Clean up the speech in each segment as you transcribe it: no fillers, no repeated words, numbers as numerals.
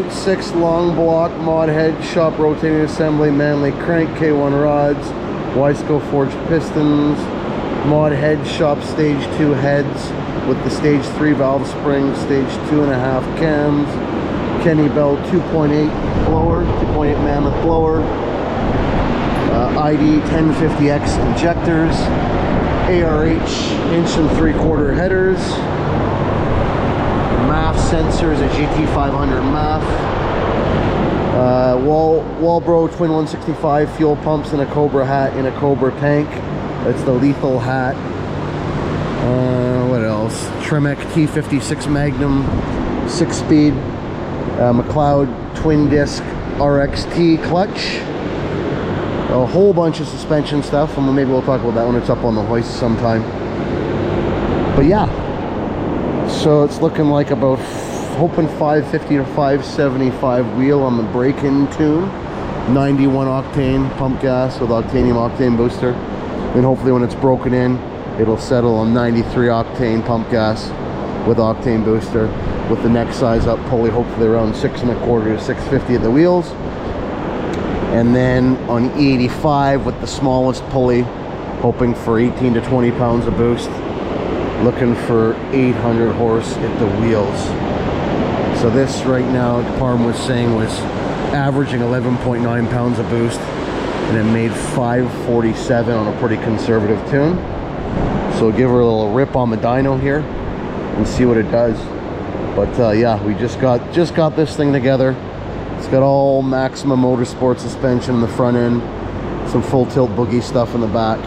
2.6 long block mod head shop rotating assembly, Manley crank, K1 rods, Wiseco forged pistons, mod head shop stage 2 heads with the stage 3 valve spring, stage 2.5 cams, Kenne Bell 2.8 blower, 2.8 Mammoth blower, ID 1050X injectors, ARH 1.75" headers, MAF sensors, a GT500 MAF, Walbro twin 165 fuel pumps, and a Cobra hat in a Cobra tank. That's the lethal hat. What else? Tremec T56 Magnum 6-speed, McLeod twin disc RXT clutch, a whole bunch of suspension stuff, and maybe we'll talk about that when it's up on the hoist sometime. But yeah, so it's looking like about hoping 550 to 575 wheel on the break-in tune, 91 octane pump gas with octanium octane booster, and hopefully when it's broken in it'll settle on 93 octane pump gas with octane booster, with the neck size up pulley hopefully around 6.25 to 650 at the wheels. And then on E85 with the smallest pulley, hoping for 18 to 20 pounds of boost, looking for 800 horse at the wheels. So this right now, Department was saying, was averaging 11.9 pounds of boost, and it made 547 on a pretty conservative tune. So give her a little rip on the dyno here and see what it does. But yeah, we just got this thing together. It's got all Maxima Motorsport suspension in the front end, some full tilt boogie stuff in the back.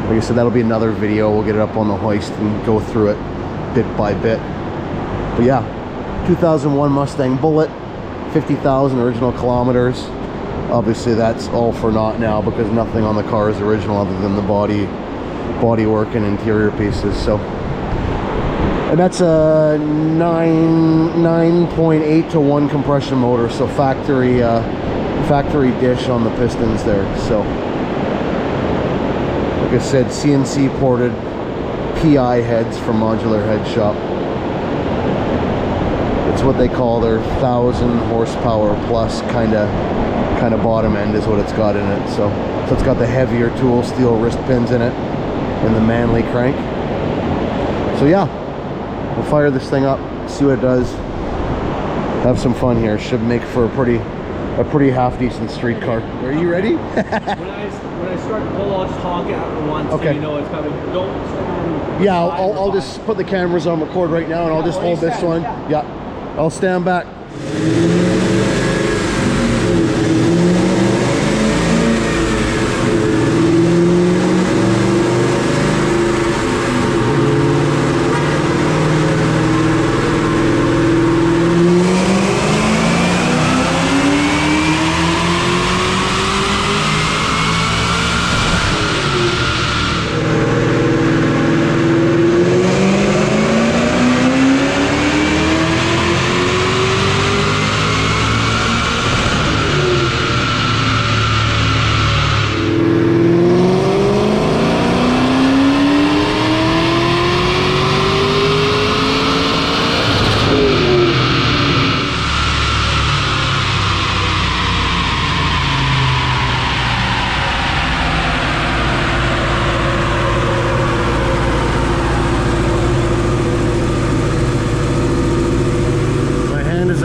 Like I said, that'll be another video. We'll get it up on the hoist and go through it bit by bit. But yeah, 2001 Mustang Bullitt, 50,000 original kilometers. Obviously that's all for naught now because nothing on the car is original other than the body work and interior pieces. So, and that's a 9.8 to 1 compression motor, so factory dish on the pistons there. So like I said, CNC ported PI heads from Modular Head Shop. It's what they call their 1,000 horsepower plus kind of bottom end is what it's got in it. So it's got the heavier tool steel wrist pins in it and the Manley crank. So yeah, we'll fire this thing up, see what it does, have some fun here. Should make for a pretty half decent street car. Are you ready? when I start to pull, I'll just honk at it once, okay, so you know it's coming. Don't stand. Yeah, I'll just put the cameras on record right now, and I'll just hold this one. Yeah, I'll stand back.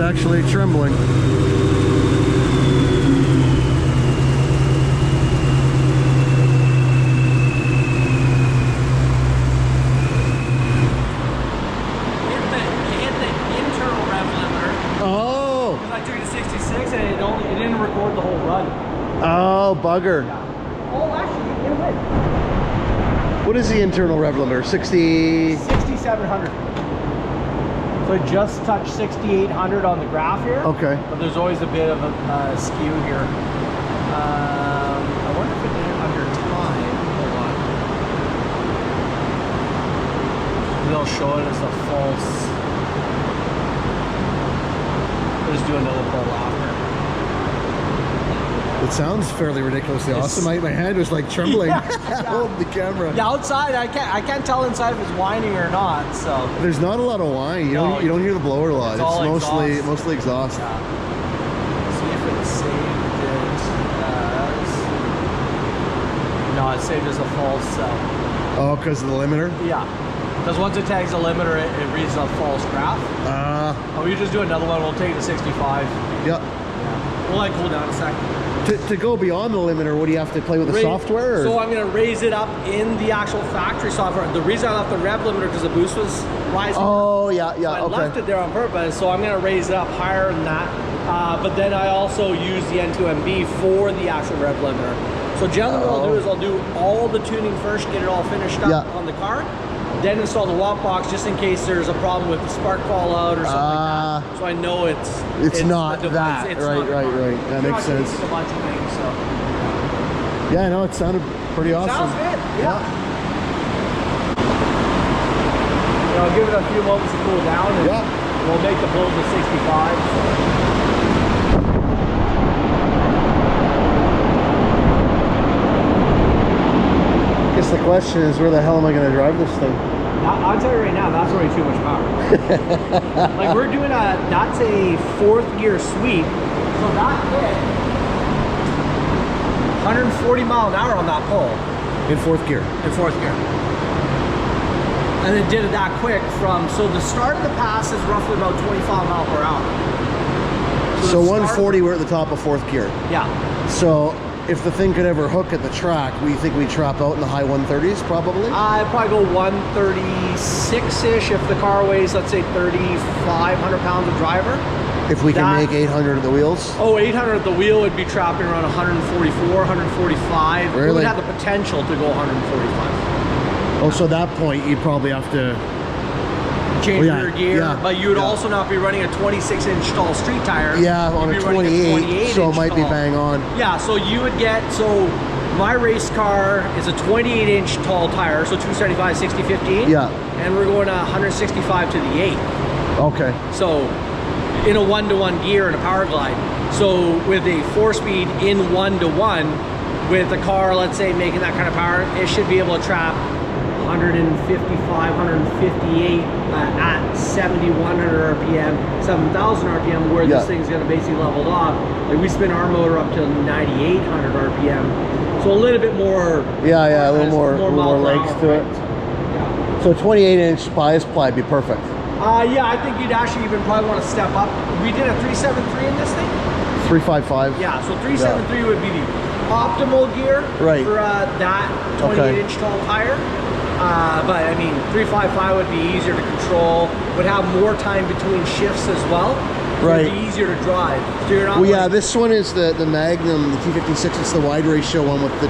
Actually trembling. Oh. Because I took it to 66 and it didn't record the whole run. Oh, bugger. Yeah. Oh, actually, it went. What is the internal rev limiter? 6,700. So I just touched 6,800 on the graph here. Okay. But there's always a bit of a skew here. I wonder if it did it under time. Hold on. They'll show it as a false. Let's do another pull after. It sounds fairly ridiculously awesome. My hand was like trembling holding the camera. Yeah, outside I can't tell inside if it's whining or not. So there's not a lot of whine. You don't hear the blower a lot. It's mostly exhaust. Yeah. See if it saved it as. No, it saved as a false cell. Oh, because of the limiter? Yeah. Because once it tags the limiter, it reads a false graph. Oh, you just do another one. We'll take the 65. Yep. Yeah. We'll like cool down a sec. To go beyond the limiter, what do you have to play with the software? Or? So I'm going to raise it up in the actual factory software. The reason I left the rev limiter because the boost was rising. Oh, yeah, So I left it there on purpose. So I'm going to raise it up higher than that. But then I also use the N2MB for the actual rev limiter. So generally what I'll do is I'll do all the tuning first, get it all finished up on the car. Then install the watt box just in case there's a problem with the spark fallout or something like that. So I know it's not that. It's right. That makes sense. A bunch of things, so. Yeah, I know it sounded pretty awesome. Sounds good. Yeah. I'll give it a few moments to cool down, and we'll make the build to 65. I guess the question is, where the hell am I going to drive this thing? I'll tell you right now, that's already too much power. Like we're doing that's a 4th gear sweep, so that hit 140 mile an hour on that pole. In 4th gear? In 4th gear. And it did it that quick so the start of the pass is roughly about 25 mile per hour. So 140, we're at the top of 4th gear. Yeah. So if the thing could ever hook at the track, we think we'd trap out in the high 130s probably? I'd probably go 136-ish if the car weighs, let's say 3,500 pounds of driver. If we can make 800 at the wheels? Oh, 800 at the wheel would be trapping around 144, 145. Really? It would have the potential to go 145. Oh, so at that point, you'd probably have to change rear gear, but you would also not be running a 26-inch tall street tire. Yeah, on a 28, so it might be bang on. Yeah, so you would get, my race car is a 28-inch tall tire, so 275, 60, 15. Yeah. And we're going 165 to the 8. Okay. So in a 1-to-1 gear and a power glide. So with a 4-speed in 1-to-1, with a car, let's say, making that kind of power, it should be able to trap 155, 158 at 7,100 RPM, 7,000 RPM, where this thing's going to basically level off. Like we spin our motor up to 9,800 RPM, so a little bit more. Yeah, a little more legs to it. Yeah. So 28-inch bias ply would be perfect. Yeah, I think you'd actually even probably want to step up. We did a 373 in this thing. 355. Yeah, so 373 would be the optimal gear for that 28-inch tall tire. But I mean, 355 would be easier to control, would have more time between shifts as well. Right. It'd be easier to drive. So you're not this one is the Magnum, the T56. It's the wide ratio one with the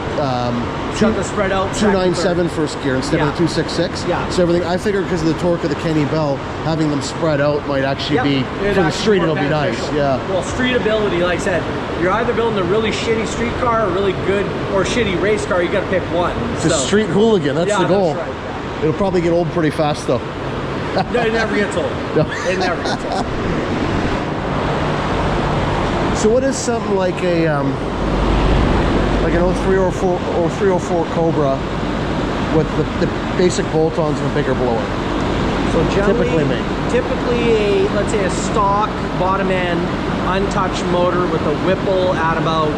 spread out 297 first gear instead of the 266. Yeah. So everything, I figured because of the torque of the Kenne Bell, having them spread out might actually be for the street. It'll be nice. Yeah. Well, streetability, like I said, you're either building a really shitty street car, or a really good or shitty race car. You got to pick one. It's a street hooligan. That's the goal. That's right. It'll probably get old pretty fast though. No, it never gets old. No. It never gets old. So what is something like a like an 0304 Cobra with the basic bolt-ons of a bigger blower? So typically let's say a stock bottom end untouched motor with a Whipple at about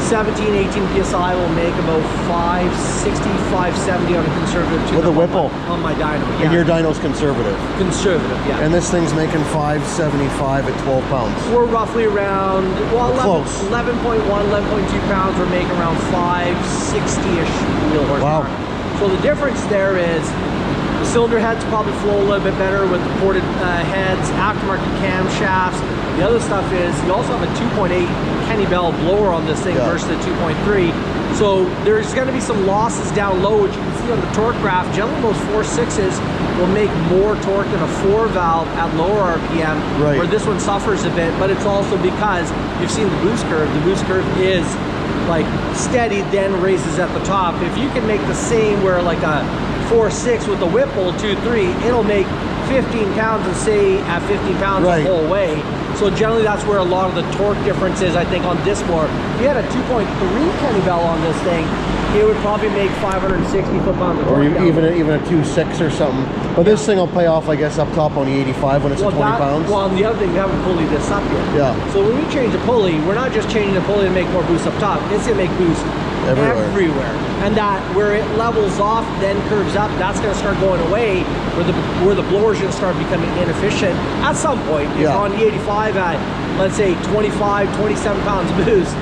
17-18 psi will make about 560, 570 on a conservative tune. With a Whipple? On my dyno, yeah. And your dyno's conservative? Conservative, yeah. And this thing's making 575 at 12 pounds? We're roughly around, well, 11.1, 11.2 pounds. We're making around 560-ish wheel horsepower. Wow. So the difference there is the cylinder heads probably flow a little bit better with the ported heads, aftermarket camshafts. The other stuff is you also have a 2.8 Kenne Bell blower on this thing versus the 2.3. So there's going to be some losses down low, which you can see on the torque graph. Generally, those 4.6s will make more torque than a 4-valve at lower RPM, where this one suffers a bit. But it's also because you've seen the boost curve. The boost curve is like steady, then raises at the top. If you can make the same where like a 4.6 with a Whipple 2.3, it'll make 15 pounds and stay at 15 pounds the whole way. So So generally that's where a lot of the torque difference is, I think, on this bore. If you had a 2.3 Kenne Bell on this thing, it would probably make 560 foot-pounds of torque. Or even a 2.6 or something. But this thing will pay off, I guess, up top on the 85 when it's at 20 pounds. Well, and the other thing, we haven't pulleyed this up yet. Yeah. So when we change a pulley, we're not just changing the pulley to make more boost up top. It's going to make boost everywhere. And that where it levels off, then curves up, that's going to start going away, where the blower's going to start becoming inefficient at some point. It's on the 85 at, let's say, 25, 27 pounds of boost.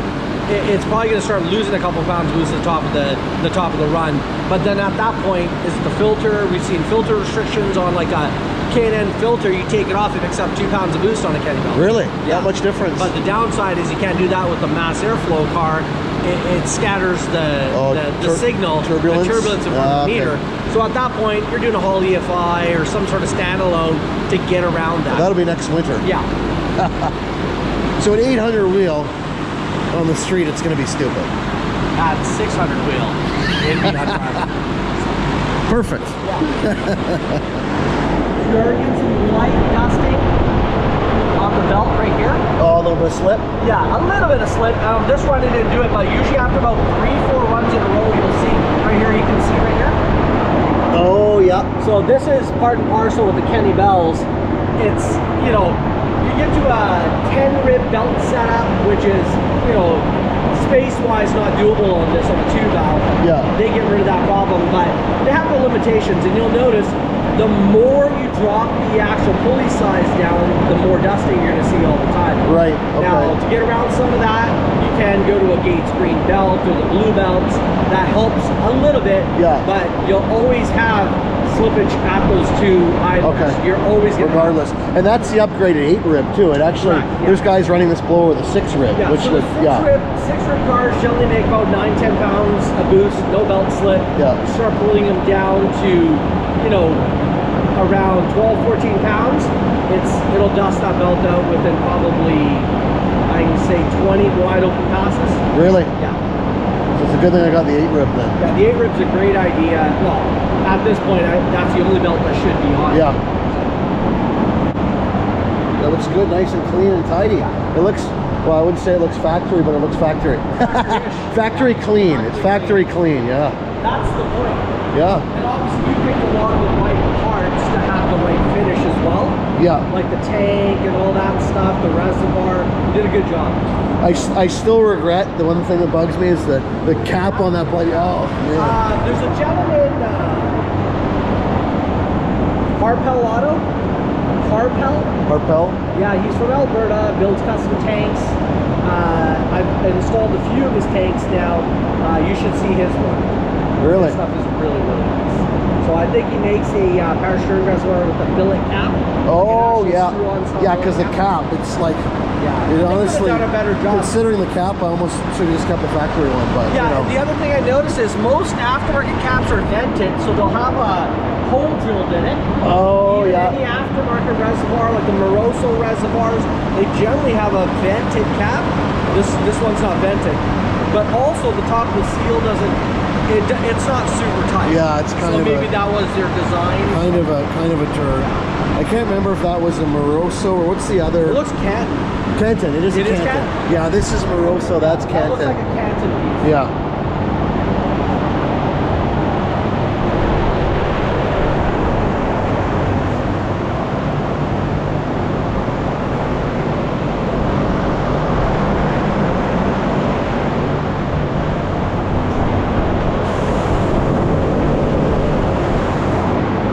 It's probably going to start losing a couple pounds of boost at the top of the run. But then at that point, is the filter. We've seen filter restrictions on like a K&N filter. You take it off, it picks up 2 pounds of boost on a Kenne Bell. Really? Yeah. That much difference? But the downside is you can't do that with the mass airflow car. It scatters the signal, turbulence? The turbulence of the meter. So at that point, you're doing a Hall EFI or some sort of standalone to get around that. Well, that'll be next winter. Yeah. So an 800 wheel on the street, it's going to be stupid. At 600 wheel, it'd be undrivable. Perfect. Yeah. You're getting some light dusting on the belt right here. Oh, a little bit of slip? Yeah, a little bit of slip. This run it didn't do it, but usually after about 3-4 runs in a row, you'll see right here. You can see right here. Oh, yeah. So this is part and parcel with the Kenne Bells. It's, you know, you get to a 10 rib belt setup, which is, you know, space-wise not doable on this, on the 2 valve. Yeah. They get rid of that problem, but they have the limitations, and you'll notice the more you drop the actual pulley size down, the more dusting you're going to see all the time. Right. Okay. Now, to get around some of that, you can go to a Gates green belt or the blue belts. That helps a little bit, but you'll always have slippage at those 2 items. Okay. You're always going to regardless. And that's the upgraded 8 rib too. It actually, there's guys running this blower with a 6 rib. Yeah, which so the 6 rib cars generally make about 9-10 pounds a boost, no belt slip. Yeah. You start pulling them down to, you know, around 12-14 pounds, it'll dust that belt out within probably, I can say, 20 wide open passes. Really? Yeah. So it's a good thing I got the 8 rib then. Yeah, the 8 rib's a great idea. Well, at this point, that's the only belt that should be on. Yeah. That looks good, nice and clean and tidy. It looks, well, I wouldn't say it looks factory, but it looks factory. Factory clean. It's factory clean, yeah. That's the point. Yeah. And obviously you picked a lot of the right parts to have the right finish as well. Yeah. Like the tank and all that stuff, the reservoir. You did a good job. I still regret, the one thing that bugs me is the cap on that bloody, oh man. There's a gentleman, Harpel Auto. Harpel? Yeah, he's from Alberta, builds custom tanks. I've installed a few of his tanks now. You should see his work. Really? This stuff is really, really nice. So I think he makes a power steering reservoir with a billet cap. Oh, yeah. Yeah, because the cap, it's like, it honestly, done a better job. Considering the cap, I almost should have just kept the factory one. But yeah, you know. The other thing I noticed is most aftermarket caps are vented, so they'll have a hole drilled in it. Oh, Even yeah. any aftermarket reservoir, like the Moroso reservoirs, they generally have a vented cap. This one's not vented. But also the top of the seal doesn't, it's not super tight. Yeah, it's kind of maybe that was their design. Kind of a turd. I can't remember if that was a Moroso or what's the other. It looks Canton. Kenton. It is Kenton. Yeah, this is Moroso. That's Kenton. That looks like a Canton piece. Yeah.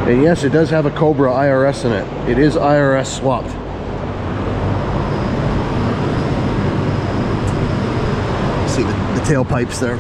And yes, it does have a Cobra IRS in it. It is IRS swapped. See the tailpipes there.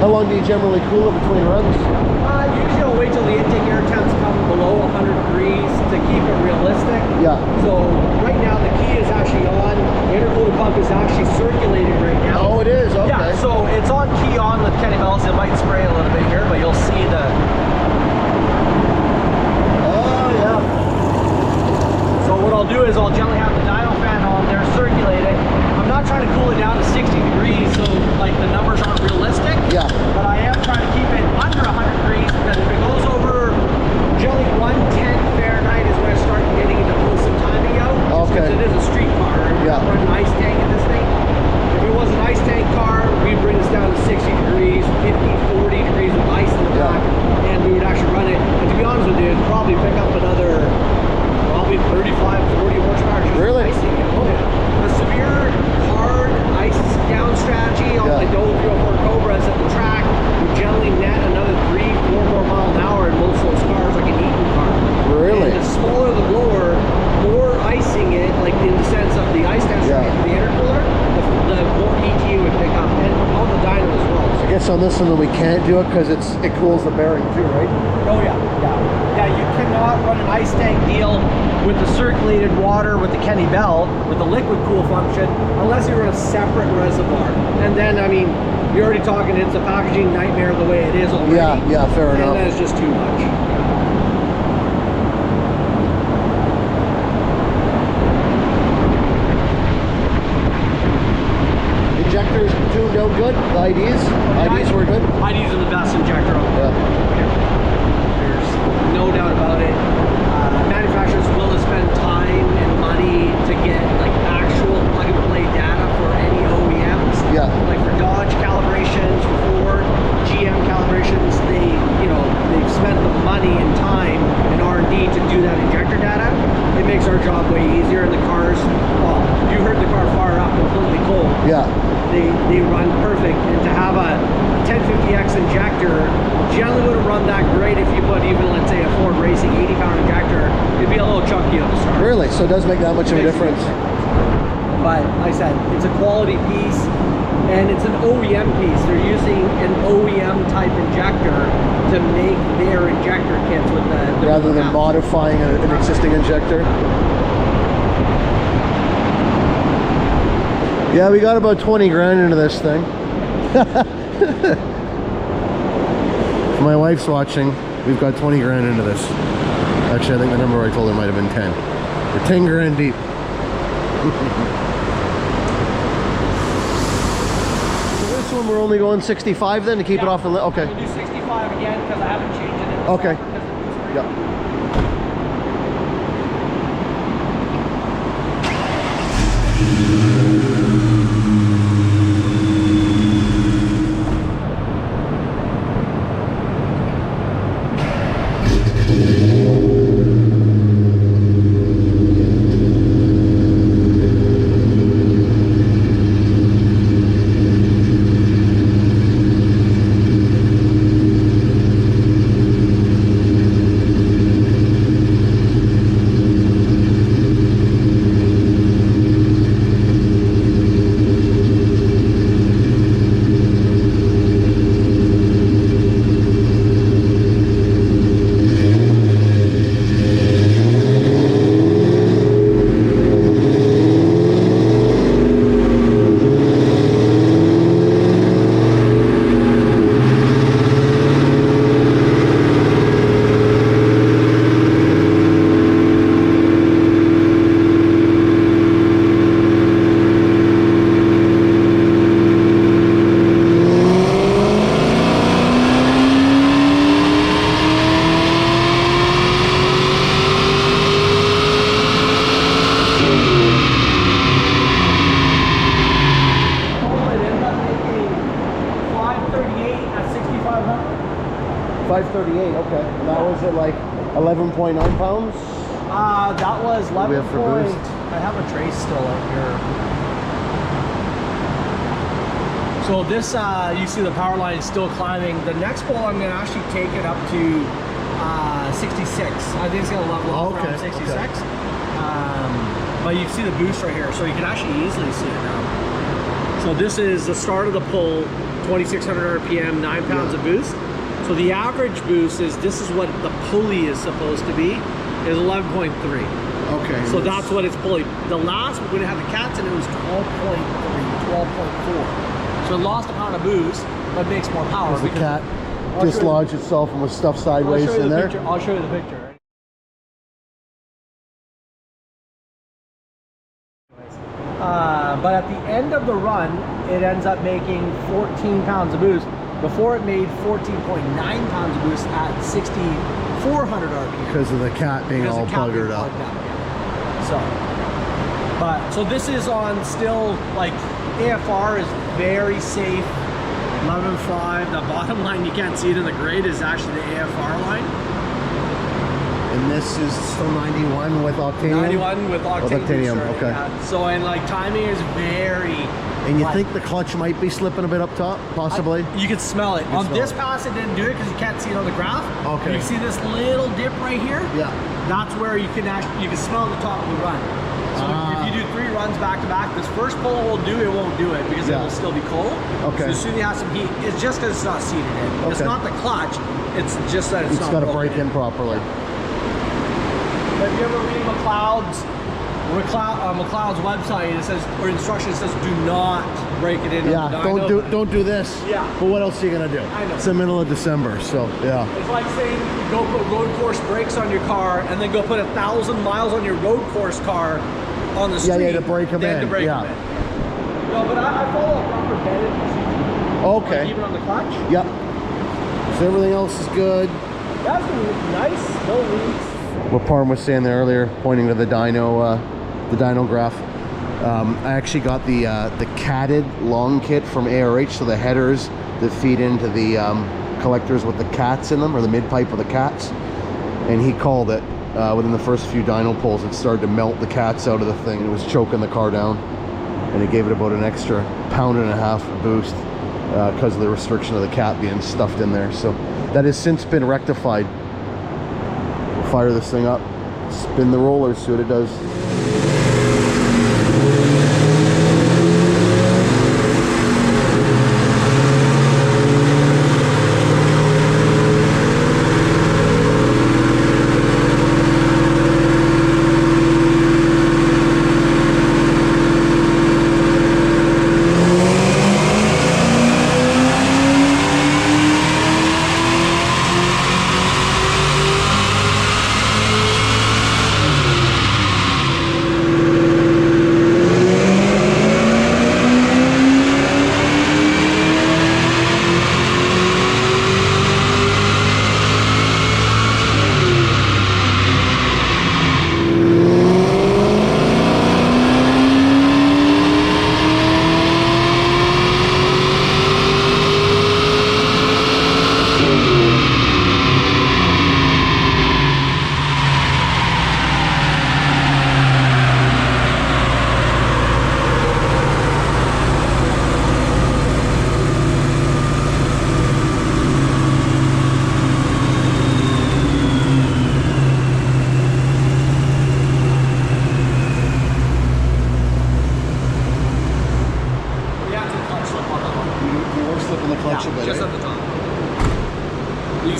How long do you generally cool it between runs? Usually I'll wait till the intake air temps come below 100 degrees to keep it realistic. Yeah. So right now the key is actually on. The intercooler pump is actually circulating right now. Oh, it is? Okay. Yeah, so it's on key on with Kenne Bells. It might spray a little bit here, but you'll see the I'll do is I'll gently have the dyno fan on there, circulate it. I'm not trying to cool it down to 60 degrees, so like the numbers aren't realistic. Yeah. But I am trying to keep it under 100 degrees, because if it goes over generally 110 Fahrenheit is when I start getting into pull some timing out. Okay. Because it is a street car. Yeah. We're an ice tank in this thing. If it was an ice tank car, we'd bring this down to 60 degrees, 50, 40 degrees with ice in the back, and we would actually run it. And to be honest with you, it'd probably pick up another, probably 35, 40 horsepower just really? icing it. Oh yeah. The severe, hard ice down strategy on like the old 304 Cobras at the track would generally net another 3-4 more mile an hour in most of those cars, like an Eaton car. Really? And the smaller the blower, more icing it, like in the sense of the ice down strategy for the intercooler, the more ETU would pick up, and on the dyno as well. I guess on this one we can't do it because it cools the bearing too, right? Oh yeah, yeah. You cannot run an ice tank deal with the circulated water with the Kenne Bell with the liquid cool function unless you run a separate reservoir. And then I mean, you're already talking, it's a packaging nightmare the way it is already. Yeah, fair enough. And that is just too much. Injectors tuned out good. The IDs were good. IDs are the best injector out there. There's no doubt about it. Manufacturers will spend time and money to get like actual plug and play data for any OEMs. Yeah. Like for Dodge calibrations, for Ford, GM calibrations, they've spent the money and time and R&D to do that injector data. It makes our job way easier, and the cars, well, you heard the car fire up completely cold. Yeah. They run perfect, and to have a 1050X injector generally wouldn't run that great if you put even, let's say, a Ford Racing 80-pound injector. It'd be a little chunky at the start. Really? So it does make that much of a difference. But like I said, it's a quality piece, and it's an OEM piece. They're using an OEM type injector to make their injector kits with the rather than modifying an existing injector. Yeah, we got about 20 grand into this thing. If my wife's watching, we've got 20 grand into this. Actually, I think the number I told her might have been 10. We're 10 grand deep. So this one we're only going 65 then to keep it off the limit? Okay. I'm going to do 65 again because I haven't changed it. Okay. Yeah. Okay. And that was at like 11.9 pounds? That was 11 we have for point. boost? I have a trace still out here. So this, you see the power line is still climbing. The next pole, I'm going to actually take it up to 66. I think it's going to level up around 66. Okay. But you can see the boost right here, so you can actually easily see it now. So this is the start of the pull, 2,600 RPM, 9 pounds of boost. So the average boost is, this is what the pulley is supposed to be, is 11.3. Okay. So that's what it's pulling. The last, when it had the cats in it, was 12.3, 12.4. So it lost a pound of boost, but makes more power. The cat dislodged itself and was stuffed sideways in there. I'll show you the picture. But at the end of the run, it ends up making 14 pounds of boost. Before it made 14.9 pounds of boost at 6,400 RPM. Because of the cat being all buggered up. So this is on still, like, AFR is very safe. 11.5. The bottom line, you can't see it in the grade, is actually the AFR line. And this is still 91 with octanium? 91 with octanium, okay. Yeah. So, and like timing is very... And you think the clutch might be slipping a bit up top, possibly? You can smell it. On this pass, it didn't do it because you can't see it on the graph. Okay. You see this little dip right here? Yeah. That's where you can actually, you can smell the top of the run. So if you do 3 runs back to back, this first pull will do, it won't do it because it will still be cold. Okay. So as soon as you have some heat, it's just because it's not seated in. Okay. It's not the clutch, it's just that it's not got to break in properly. But if you ever read McLeod's website, it says, or instructions says, do not break it in. Yeah, don't do this. Yeah. But what else are you gonna do? I know. It's the middle of December, so yeah. It's like saying go put road course brakes on your car and then go put 1,000 miles on your road course car on the street. Yeah, to break them in. No, but I follow a proper bedded procedure. Okay. Like even on the clutch. Yep. So everything else is good. That's gonna look nice. No leaks. What Parm was saying there earlier, pointing to the dyno graph. I actually got the catted long kit from ARH, so the headers that feed into the collectors with the cats in them, or the mid pipe with the cats. And he called it within the first few dyno pulls, it started to melt the cats out of the thing. It was choking the car down, and it gave it about an extra 1.5 pounds boost because of the restriction of the cat being stuffed in there. So that has since been rectified. We'll fire this thing up, spin the rollers, see what it does.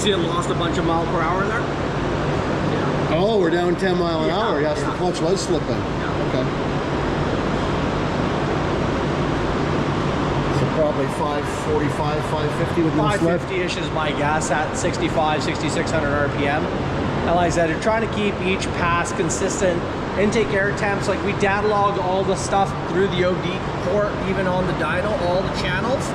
see it lost a bunch of mile per hour in there? Yeah. Oh, we're down 10 mile an hour. Yes, the clutch was slipping. Yeah. Okay. So probably 545, 550 with no slip. 550-ish is my guess at 65, 6,600 RPM. And like I said, we're trying to keep each pass consistent. Intake air temps, like we data log all the stuff through the OD port, even on the dyno, all the channels.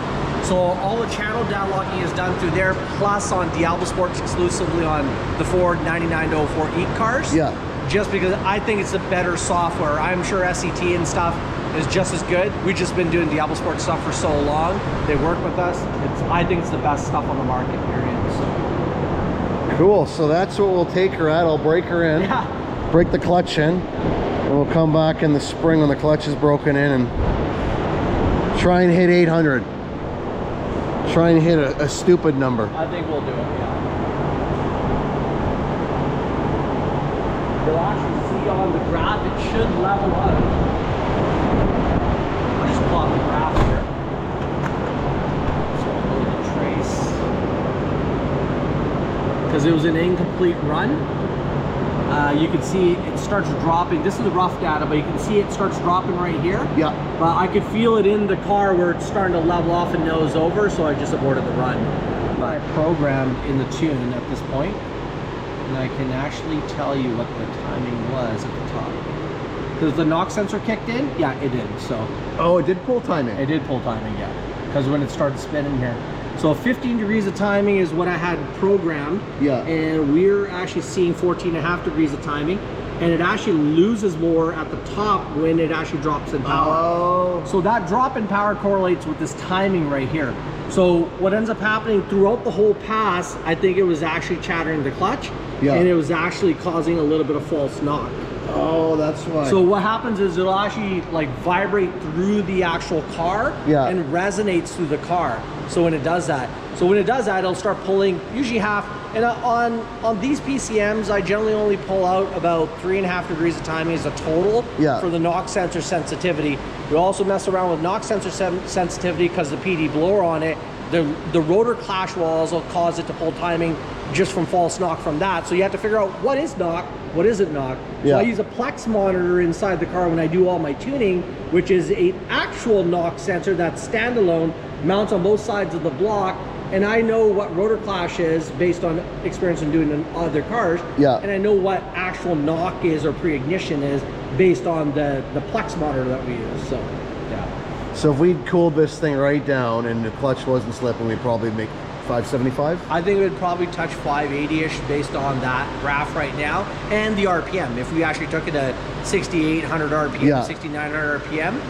So all the channel data logging is done through there, plus on DiabloSport exclusively on the Ford 99 to 04 EAT cars. Yeah. Just because I think it's a better software. I'm sure SET and stuff is just as good. We've just been doing DiabloSport stuff for so long. They work with us. I think it's the best stuff on the market, period. So. Cool, so that's what we'll take her at. I'll break her in. Yeah. Break the clutch in, and we'll come back in the spring when the clutch is broken in and try and hit 800. Try and hit a stupid number. I think we'll do it, yeah. You'll actually see on the graph, it should level up. I'll just plot the graph here. So I'll go to trace. Because it was an incomplete run. You can see it starts dropping. This is the rough data, but you can see it starts dropping right here. Yeah. But I could feel it in the car where it's starting to level off and nose over, so I just aborted the run. I programmed in the tune at this point, and I can actually tell you what the timing was at the top. because the knock sensor kicked in. Yeah, it did. So. Oh, it did pull timing. It did pull timing, yeah. Because when it started spinning here. So 15 degrees of timing is what I had programmed. Yeah. And we're actually seeing 14.5 degrees of timing. And it actually loses more at the top when it actually drops in power. Oh. So that drop in power correlates with this timing right here. So what ends up happening throughout the whole pass, I think it was actually chattering the clutch. Yeah. And it was actually causing a little bit of false knock. Oh, that's why. So what happens is it'll actually like vibrate through the actual car and resonates through the car. So when it does that, it'll start pulling usually half. And on these PCMs, I generally only pull out about 3.5 degrees of timing as a total for the knock sensor sensitivity. We also mess around with knock sensor sensitivity because the PD blower on it, the rotor clash walls will cause it to pull timing just from false knock from that. So you have to figure out what is knock, what isn't knock. So I use a Plex monitor inside the car when I do all my tuning, which is an actual knock sensor that's standalone, mounts on both sides of the block, and I know what rotor clash is based on experience in doing in other cars. And I know what actual knock is or pre-ignition is based on the Plex monitor that we use. So so if we'd cooled this thing right down and the clutch wasn't slipping, we'd probably make 575? I think it would probably touch 580-ish based on that graph right now and the RPM. If we actually took it to 6,800 RPM, 6,900 RPM,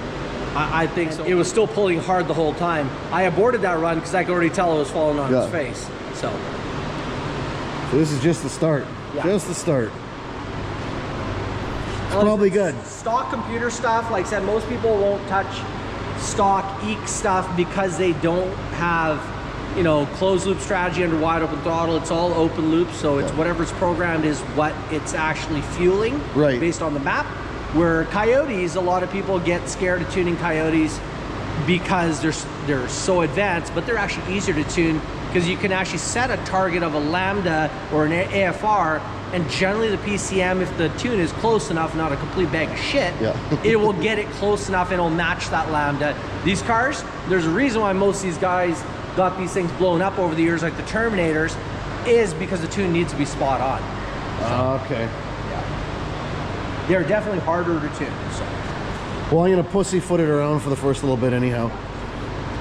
I think so. It was still pulling hard the whole time. I aborted that run because I could already tell it was falling on its face. So this is just the start. Just the start. It's probably good. Stock computer stuff, like I said, most people won't touch stock EEC stuff because they don't have, you know, closed loop strategy under wide open throttle. It's all open loop, so it's whatever's programmed is what it's actually fueling based on the map. Where Coyotes, a lot of people get scared of tuning Coyotes because they're so advanced, but they're actually easier to tune because you can actually set a target of a lambda or an AFR, and generally the PCM, if the tune is close enough, not a complete bag of shit, it will get it close enough and it'll match that lambda. These cars, there's a reason why most of these guys got these things blown up over the years, like the Terminators, is because the tune needs to be spot on. Okay. They're definitely harder to tune. So. Well, I'm gonna pussyfoot it around for the first little bit anyhow.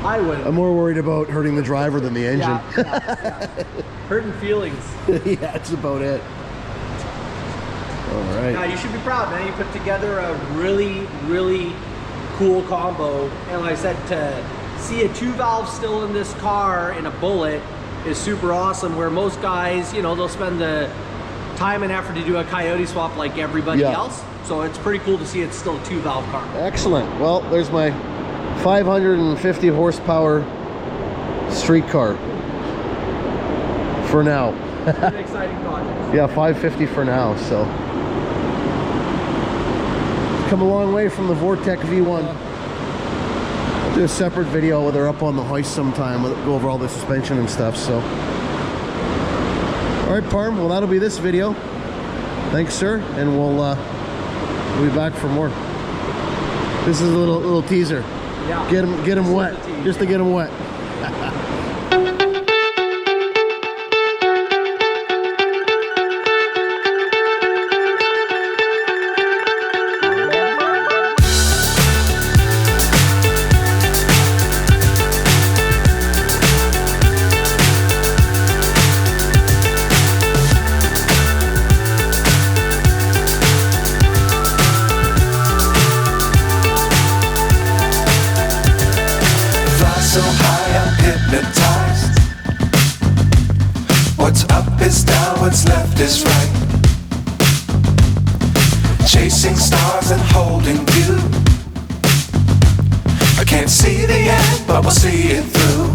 I would. I'm more worried about hurting the driver than the engine. Hurting feelings. Yeah, that's about it. All right. Now you should be proud, man. You put together a really, really cool combo. And like I said, to see a 2-valve still in this car in a Bullitt is super awesome. Where most guys, you know, they'll spend the time and effort to do a Coyote swap like everybody else. So it's pretty cool to see it's still a 2-valve car. Excellent. Well, there's my 550 horsepower street car for now. An exciting project. Yeah, 550 for now. So it's come a long way from the Vortec V1. I'll do a separate video with her up on the hoist sometime. We'll go over all the suspension and stuff. So. All right, Parm, well, that'll be this video. Thanks, sir, and we'll be back for more. This is a little teaser. Yeah. Get him wet, just to get him wet. So high I'm hypnotized. What's up is down, what's left is right. Chasing stars and holding you. I can't see the end, but we'll see it through.